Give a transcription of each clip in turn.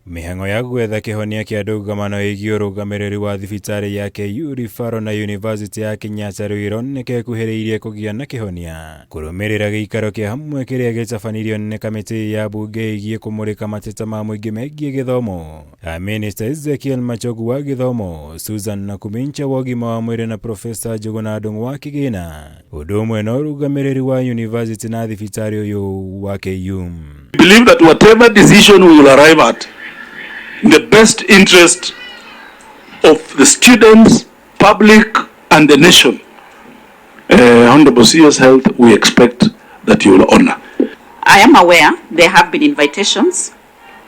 Mihango ya gwetha kihonia kia ndũgamano ĩgiĩ ũrũgamĩrĩri wa thibitari ya KU referral na University ya Kenyatta Ruiru nĩkekuhĩrĩirie kũgĩa na kihonia kũrũmĩrĩra gĩikaro kĩa hamwe kĩrĩa gĩtabanirio nĩ kamĩtĩ ya bunge ĩgiĩ kũmũrĩka mateta ma mũingĩ megiĩ gĩthomo. Minista EZEKIEL Machogu wa gĩthomo, Susan Nakhumincha wa ũgima wa mwĩrĩ na Profesa Njuguna Ndung'u wa kĩgĩna, ũndũ ũmwe na ũrũgamĩrĩri wa university na thibitari ũyũ wa KU. We believe that whatever decision we will arrive at, in the best interest of the students, public, and the nation, Honorable CS Health, we expect that you will honor. I am aware there have been invitations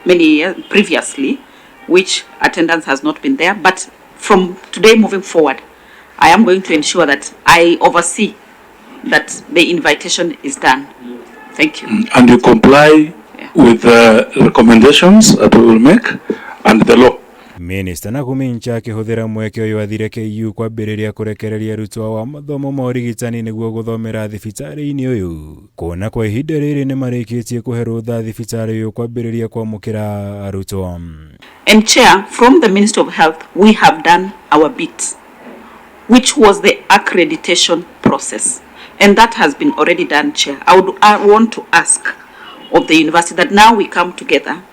many years previously, which attendance has not been there. But from today moving forward, I am going to ensure that I oversee that the invitation is done. Thank you. And you comply with the recommendations that we will make and the law. Minista Nakhumincha akĩhũthĩra mweke ũyũ athire KU kwambĩrĩria kũrekereria arutwo wa mathomo ma ũrigitani nĩguo gũthomera thibitari-inĩ ũyũ. Kuona kwa ihinda rĩrĩ nĩ marĩkĩtie kũhe rũtha thibitari ũyũ kwambĩrĩria kwamũkĩra arutwo. And Chair, from the Ministry of Health, we have done our bit, which was the accreditation process. And that has been already done, Chair. I want to ask of the university that now we come together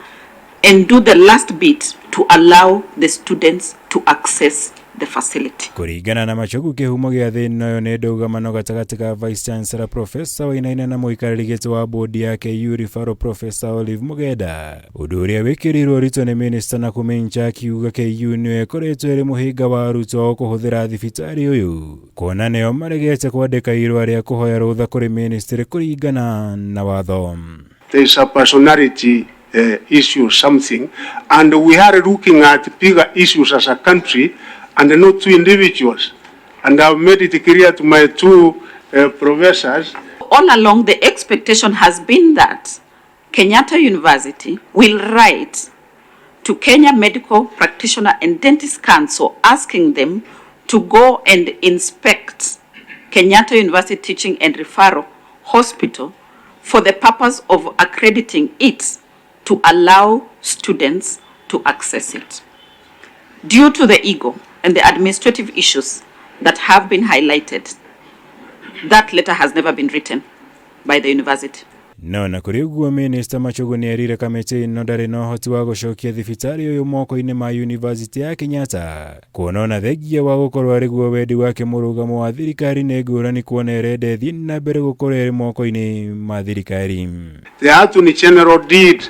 and do the last bit to allow the students to access the facility. Kũringana na Machogu, kĩhumo gĩa thĩna ũyũ nĩ ndũgamano gatagatĩ ka Vice Chancellor Professor WAINAINA na mũikarĩri wa bodi ya KU referral Professor MUGENDA. Ũndũ ũrĩa wĩkĩrirwo ũritũ nĩ Minista Nakhumincha akiuga KU nĩyo ĩkoretwo ĩrĩ mũhĩnga wa arutwo kũhũthĩra thibitari ũyũ, kuona nĩo maregete kwandĩka irũa rĩa kũhoya rũtha kũrĩ ministry kũringana na watho. There is a personality issue, something, and we are looking at bigger issues as a country and not two individuals. And I've made it clear to my two professors. All along, the expectation has been that Kenyatta University will write to Kenya Medical Practitioner and Dentist Council asking them to go and inspect Kenyatta University Teaching and Referral Hospital for the purpose of accrediting it to allow students to access it. Due to the ego and the administrative issues that have been highlighted, that letter has never been written by the university. No na kũrĩ ũguo, Minista Machogu nĩerire kamĩtĩ ĩno ndarĩ na ũhoti wa gũcokia thibitari ũyũ moko-inĩ ma University ya Kenyatta, kuona ona thengia wa gũkorwo arĩ guo wendi wake mũrũgamo wa thirikari nĩ ngũrani, kuona ĩrenda ĩthiĩ na mbere gũkorwo ĩrĩ moko-inĩ ma thirikari. The Attorney General did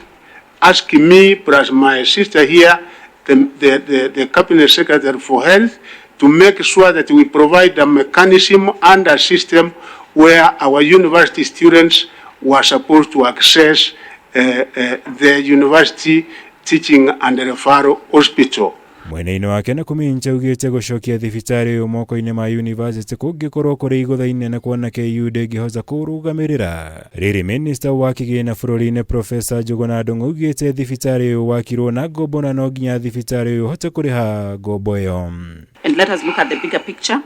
ask me plus my sister here, the Cabinet Secretary for Health, to make sure that we provide a mechanism and a system where our university students were supposed to access the university teaching and referral hospital. Mwena-inĩ wake Nakhumincha augĩte gũcokia thibitari ũyũ moko-inĩ ma university kũngĩkorwo kũrĩ igũtha inene, kuona KU ndĩngĩhota kũrũgamĩrĩra. Rĩrĩ minista wa kĩgĩna bũrũri-inĩ Profesa Njuguna Ndung'u augĩte thibitari ũyũ wakirwo na ngombo na no nginya thibitari ũyũ hote kũrĩha ngombo ĩyo. And let us look at the bigger picture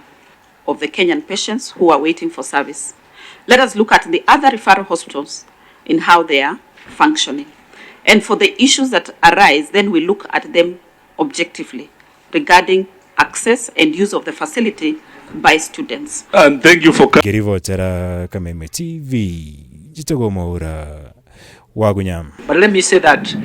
of the Kenyan patients who are waiting for service. Let us look at the other referral hospitals in how they are functioning. And for the issues that arise, then we look at them objectively regarding access and use of the facility by students. And thank you for Kirivotera Kameme TV. GITHOMO Wagunyam. But let me say that